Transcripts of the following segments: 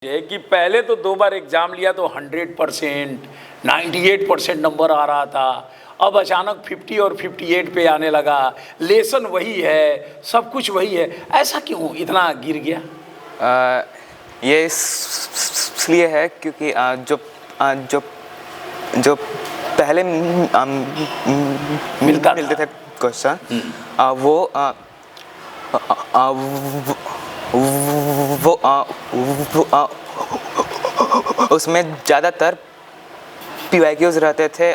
है कि पहले तो 2 बार एग्जाम लिया तो 100%, 98% नंबर आ रहा था। अब अचानक 50 और 58 पे आने लगा। लेसन वही है, सब कुछ वही है, ऐसा क्यों इतना गिर गया? ये इसलिए है क्योंकि जो जो पहले मिलते थे क्वेश्चन वो उसमें ज़्यादातर PYQs रहते थे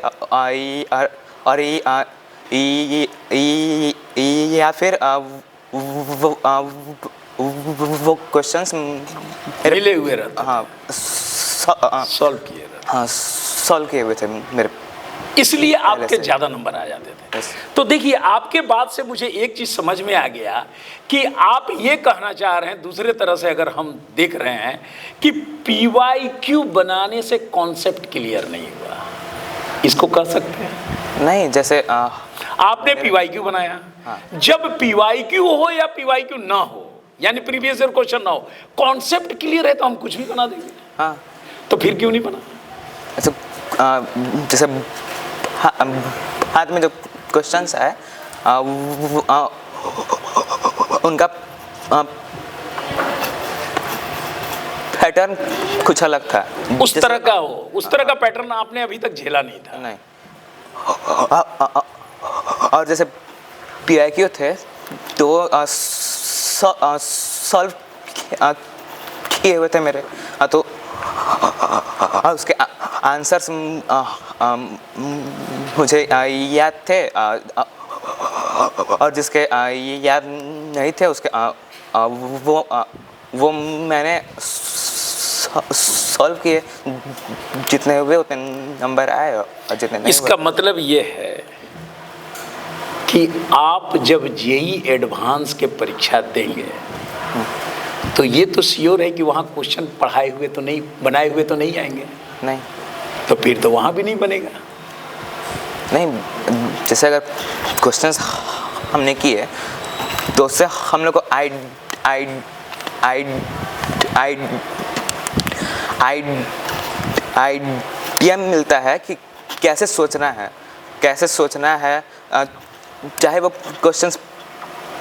और या फिर वो क्वेश्चंस मिले हुए रहते सॉल्व किए रहते। हाँ, सॉल्व किए हुए थे मेरे, इसलिए आपके ज़्यादा नंबर आ जाते थे। तो देखिए, आपके बात से मुझे एक चीज़ समझ में आ गया कि आप ये कहना चाह रहे हैं, दूसरे तरह से अगर हम देख रहे हैं कि PYQ बनाने से कॉन्सेप्ट क्लियर नहीं हुआ, इसको कह सकते हैं? नहीं, जैसे आपने PYQ बनाया। हाँ। जब PYQ हो या PYQ ना हो, यानी प्रीवियस ईयर क्वेश्चन ना हो, कॉन्सेप्ट क्लियर है तो हम कुछ भी बना देंगे। हाँ, तो फिर क्यों नहीं बना? जैसे हाथ में जो क्वेश्चंस है उनका पैटर्न कुछ अलग था। उस तरह का हो, उस तरह का पैटर्न आपने अभी तक झेला नहीं था। नहीं। और जैसे PYQ थे तो सॉल्व किए हुए थे मेरे, तो उसके आंसर्स मुझे याद थे, और जिसके याद नहीं थे उसके वो मैंने सॉल्व किए। जितने हुए उतने नंबर आए और जितने नहीं। इसका मतलब ये है कि आप जब JEE एडवांस के परीक्षा देंगे तो ये तो श्योर है कि वहाँ क्वेश्चन पढ़ाए हुए तो नहीं, बनाए हुए तो नहीं आएंगे। नहीं, तो फिर तो वहाँ भी नहीं बनेगा। नहीं, जैसे अगर क्वेश्चंस हमने किए तो उससे हम लोग को आइडिया मिलता है कि कैसे सोचना है, चाहे वो क्वेश्चंस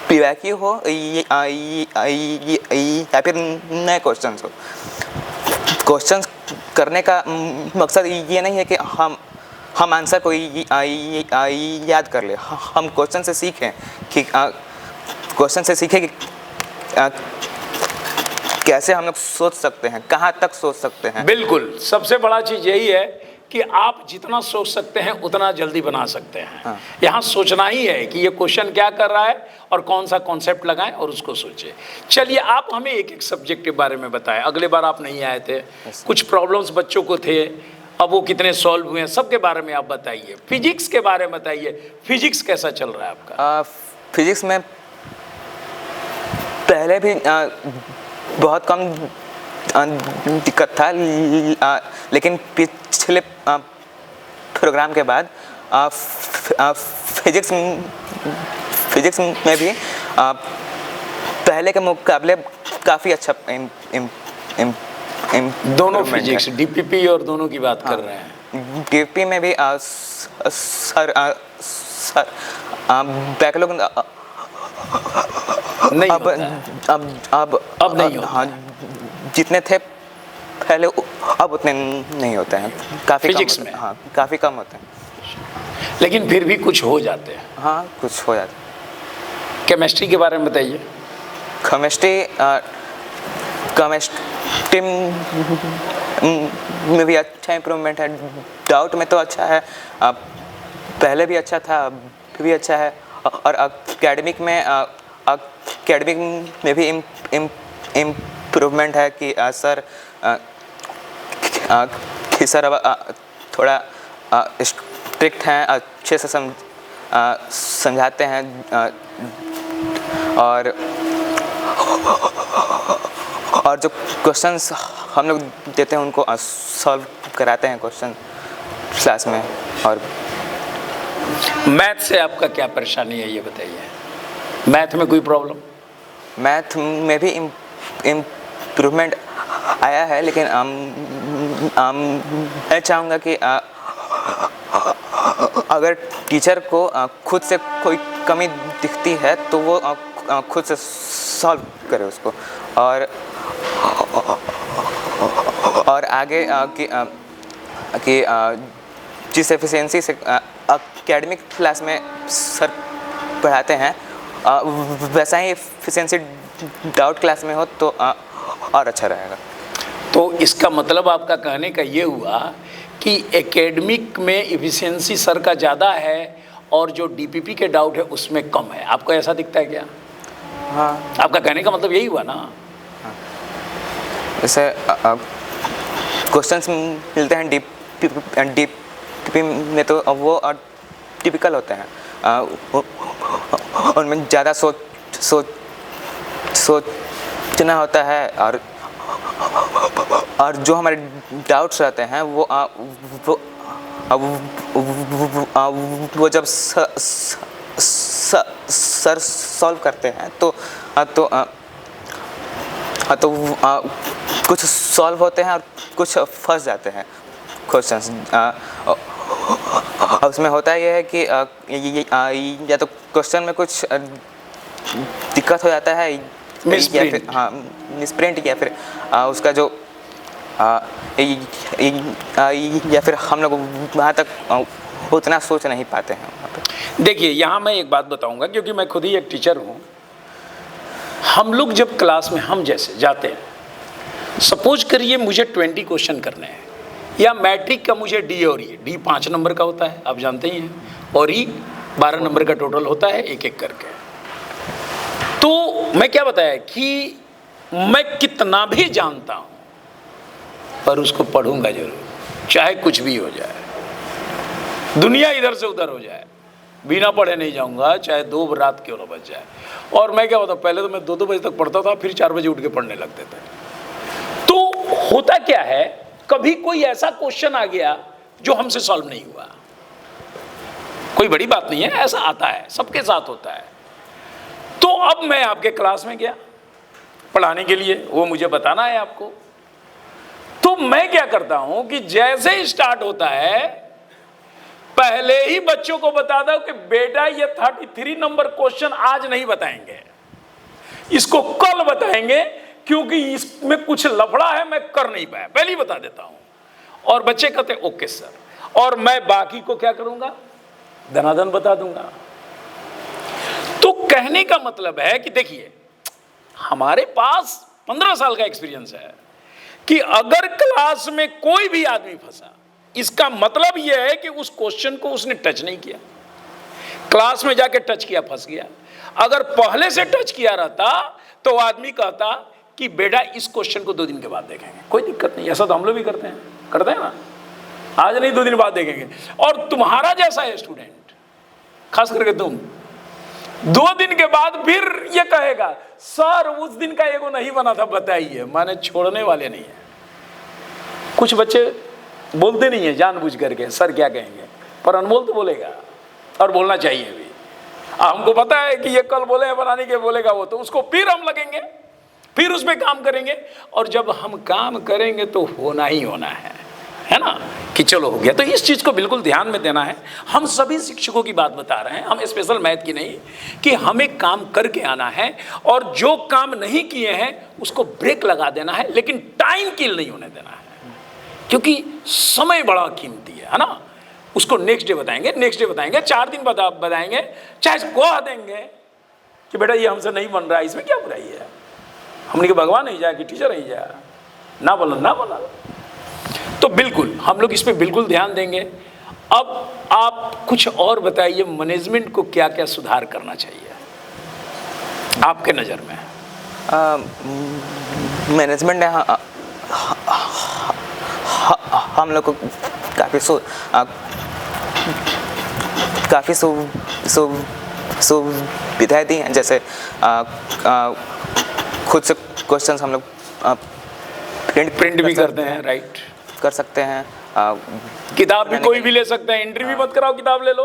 PYQ हो या फिर नए क्वेश्चंस हो। क्वेश्चंस करने का मकसद ये नहीं है कि हम आंसर को याद कर ले। हम क्वेश्चन से सीखें कि कैसे हम लोग सोच सकते हैं, कहाँ तक सोच सकते हैं। बिल्कुल, सबसे बड़ा चीज़ यही है कि आप जितना सोच सकते हैं उतना जल्दी बना सकते हैं। हाँ। यहाँ सोचना ही है कि ये क्वेश्चन क्या कर रहा है और कौन सा कॉन्सेप्ट लगाएं और उसको सोचें। चलिए, आप हमें एक एक सब्जेक्ट के बारे में बताएं। अगले बार आप नहीं आए थे, कुछ प्रॉब्लम्स बच्चों को थे, अब वो कितने सॉल्व हुए हैं, सबके बारे में आप बताइए। फिजिक्स के बारे में बताइए, फिजिक्स कैसा चल रहा है आपका? फिजिक्स में पहले भी बहुत कम दिक्कत था, लेकिन पिछले प्रोग्राम के बाद फिजिक्स में भी पहले के मुकाबले काफ़ी अच्छा दोनों फिजिक्स DPP और दोनों की बात कर रहे हैं। DPP में भी बैकलॉग नहीं अब नहीं होता। हाँ, जितने थे पहले अब उतने नहीं होते हैं, काफ़ी फिजिक्स में। हाँ, काफ़ी कम होते हैं, लेकिन फिर भी कुछ हो जाते हैं। हाँ, कुछ हो जाते हैं। केमिस्ट्री के बारे में बताइए। केमिस्ट्री में भी अच्छा इम्प्रूवमेंट है। डाउट में तो अच्छा है, पहले भी अच्छा था, अब भी अच्छा है। और एकेडमिक में भी इम्प्रूवमेंट है कि सर अब थोड़ा स्ट्रिक्ट हैं, अच्छे से समझाते हैं, और जो क्वेश्चंस हम लोग देते हैं उनको सॉल्व कराते हैं क्वेश्चन क्लास में। और मैथ से आपका क्या परेशानी है ये बताइए? मैथ में कोई प्रॉब्लम? मैथ में भी इम्प्रूवमेंट आया है, लेकिन मैं चाहूँगा कि अगर टीचर को खुद से कोई कमी दिखती है तो वो खुद से सॉल्व करे उसको, और आगे कि जिस एफिशिएंसी से एकेडमिक क्लास में सर पढ़ाते हैं वैसा ही एफिशिएंसी डाउट क्लास में हो तो और अच्छा रहेगा। तो इसका मतलब आपका कहने का ये हुआ कि एकेडमिक में एफिशिएंसी सर का ज़्यादा है और जो डीपीपी के डाउट है उसमें कम है। आपको ऐसा दिखता है क्या? हाँ, आपका कहने का मतलब यही हुआ ना? जैसे क्वेश्चंस मिलते हैं डीपीपी में तो वो टिपिकल होते हैं, उनमें ज़्यादा सोचना होता है, और जो हमारे डाउट्स रहते हैं वो जब सर सॉल्व करते हैं तो कुछ सॉल्व होते हैं और कुछ फंस जाते हैं क्वेश्चंस। उसमें होता यह है कि या तो क्वेश्चन में कुछ दिक्कत हो जाता है या फिर मिसप्रिंट, या फिर उसका जो या फिर हम लोग वहाँ तक उतना सोच नहीं पाते हैं वहाँ पे। देखिए, यहाँ मैं एक बात बताऊँगा क्योंकि मैं खुद ही एक टीचर हूँ। हम लोग जब क्लास में हम जैसे जाते हैं, सपोज करिए मुझे 20 क्वेश्चन करने हैं, या मैट्रिक का मुझे डी और डी 5 नंबर का होता है, आप जानते ही हैं, और ई 12 नंबर का टोटल होता है एक एक करके। तो मैं क्या बताया कि मैं कितना भी जानता हूँ पर उसको पढ़ूंगा जरूर, चाहे कुछ भी हो जाए, दुनिया इधर से उधर हो जाए, बिना पढ़े नहीं जाऊंगा, चाहे 2 रात क्यों ना बच जाए। और मैं क्या बताऊँ, पहले तो मैं 2-2 बजे तक पढ़ता था, फिर 4 बजे उठ के पढ़ने लगते थे। तो होता क्या है, कभी कोई ऐसा क्वेश्चन आ गया जो हमसे सॉल्व नहीं हुआ, कोई बड़ी बात नहीं है, ऐसा आता है, सबके साथ होता है। तो अब मैं आपके क्लास में गया पढ़ाने के लिए, वो मुझे बताना है आपको। तो मैं क्या करता हूं कि जैसे ही स्टार्ट होता है पहले ही बच्चों को बता दो कि बेटा ये 33 नंबर क्वेश्चन आज नहीं बताएंगे, इसको कल बताएंगे, क्योंकि इसमें कुछ लफड़ा है, मैं कर नहीं पाया, पहले ही बता देता हूं। और बच्चे कहते ओके सर, और मैं बाकी को क्या करूंगा, धनाधन बता दूंगा। तो कहने का मतलब है कि देखिए, हमारे पास 15 साल का एक्सपीरियंस है कि अगर क्लास में कोई भी आदमी फंसा, इसका मतलब यह है कि उस क्वेश्चन को उसने टच नहीं किया, क्लास में जाके टच किया, फंस गया। अगर पहले से टच किया रहता तो आदमी कहता कि बेटा इस क्वेश्चन को 2 दिन के बाद देखेंगे, कोई दिक्कत नहीं। ऐसा तो हम लोग भी करते हैं ना, आज नहीं 2 दिन बाद देखेंगे। और तुम्हारा जैसा है स्टूडेंट, खास करके तुम, 2 दिन के बाद फिर ये कहेगा सर उस दिन का एगो नहीं बना था, बताइए। माने छोड़ने वाले नहीं है। कुछ बच्चे बोलते नहीं है जानबूझ करके, सर क्या कहेंगे, पर अनमोल तो बोलेगा, और बोलना चाहिए भी। हमको पता है कि ये कल बोले हैं बनाने के, बोलेगा वो, तो उसको फिर हम लगेंगे, फिर उस पर काम करेंगे, और जब हम काम करेंगे तो होना ही होना है ना, कि चलो हो गया। तो इस चीज़ को बिल्कुल ध्यान में देना है। हम सभी शिक्षकों की बात बता रहे हैं, हम स्पेशल मैथ की नहीं, कि हमें काम करके आना है, और जो काम नहीं किए हैं उसको ब्रेक लगा देना है, लेकिन टाइम किल नहीं होने देना है, क्योंकि समय बड़ा कीमती है ना। उसको नेक्स्ट डे बताएंगे, नेक्स्ट डे बताएंगे, 4 दिन बताएंगे, चाहे कह देंगे कि बेटा ये हमसे नहीं बन रहा है, इसमें क्या बुराई है। हमने कि भगवान नहीं जाए कि टीचर नहीं जाए, ना बोला। तो बिल्कुल हम लोग इस पे बिल्कुल ध्यान देंगे। अब आप कुछ और बताइए, मैनेजमेंट को क्या क्या सुधार करना चाहिए आपके नज़र में? मैनेजमेंट ने हम लोग को काफ़ी सुविधाएं दी हैं, जैसे खुद से क्वेश्चंस हम लोग प्रिंट भी करते हैं, राइट, कर सकते हैं। किताब भी कोई भी ले सकते हैं, एंट्री भी मत कराओ, किताब ले लो।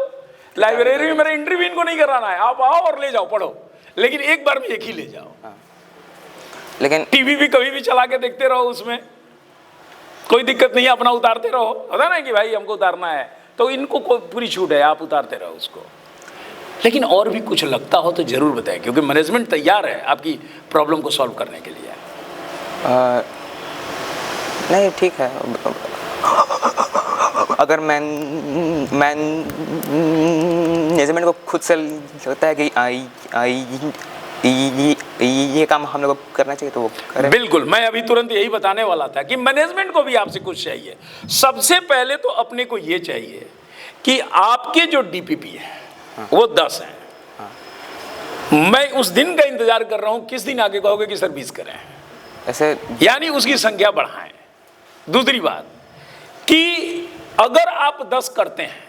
लाइब्रेरी में मेरा एंट्री भी इनको नहीं कराना है, आप आओ और ले जाओ, पढ़ो, लेकिन एक बार में एक ही ले जाओ। लेकिन टीवी भी कभी भी चला के देखते रहो, उसमें कोई दिक्कत नहीं है, अपना उतारते रहो। होता ना कि भाई हमको उतारना है, तो इनको कोई पूरी छूट है, आप उतारते रहो उसको। लेकिन और भी कुछ लगता हो तो ज़रूर बताएं, क्योंकि मैनेजमेंट तैयार है आपकी प्रॉब्लम को सॉल्व करने के लिए। नहीं ठीक है, अगर मैनेजमेंट को खुद से लगता है कि ये काम हम लोग को करना चाहिए तो वो करें। बिल्कुल, मैं अभी तुरंत यही बताने वाला था कि मैनेजमेंट को भी आपसे कुछ चाहिए। सबसे पहले तो अपने को ये चाहिए कि आपके जो डीपीपी है वो 10 हैं। मैं उस दिन का इंतजार कर रहा हूं, किस दिन आगे कहोगे कि सर 20 करें, ऐसे यानी उसकी संख्या बढ़ाएं। दूसरी बात कि अगर आप 10 करते हैं,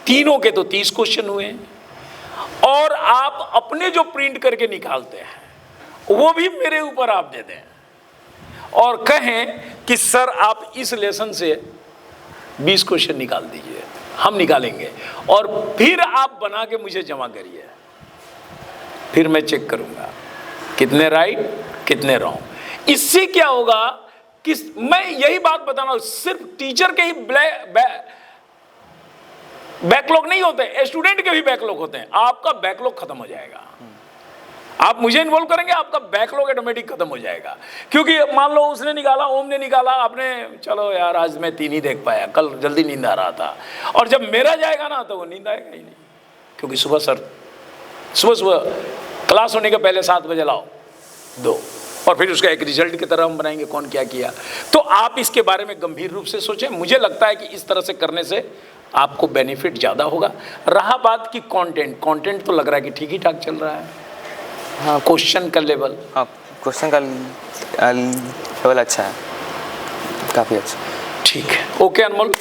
तीनों के तो 30 क्वेश्चन हुए, और आप अपने जो प्रिंट करके निकालते हैं वो भी मेरे ऊपर आप दे दें और कहें कि सर आप इस लेसन से 20 क्वेश्चन निकाल दीजिए, हम निकालेंगे, और फिर आप बना के मुझे जमा करिए, फिर मैं चेक करूंगा कितने राइट कितने रॉन्ग। इससे क्या होगा कि मैं यही बात बताना, सिर्फ टीचर के ही बैकलॉग नहीं होते, स्टूडेंट के भी बैकलॉग होते हैं। आपका बैकलॉग खत्म हो जाएगा, आप मुझे इन्वॉल्व करेंगे, आपका बैकलॉग ऑटोमेटिक खत्म हो जाएगा। क्योंकि मान लो उसने निकाला, ओम ने निकाला, आपने चलो यार आज मैं 3 ही देख पाया, कल जल्दी नींद आ रहा था, और जब मेरा जाएगा ना तो वो नींद आएगा ही नहीं। क्योंकि सुबह सुबह क्लास होने के पहले 7 बजे लाओ 2, और फिर उसका एक रिजल्ट की तरह हम बनाएंगे कौन क्या किया। तो आप इसके बारे में गंभीर रूप से सोचें। मुझे लगता है कि इस तरह से करने से आपको बेनिफिट ज़्यादा होगा। रहा बात की कंटेंट तो लग रहा है कि ठीक ही ठाक चल रहा है। हाँ, क्वेश्चन का लेवल, हाँ क्वेश्चन का लेवल अच्छा है, काफ़ी अच्छा। ठीक है, ओके अनमोल।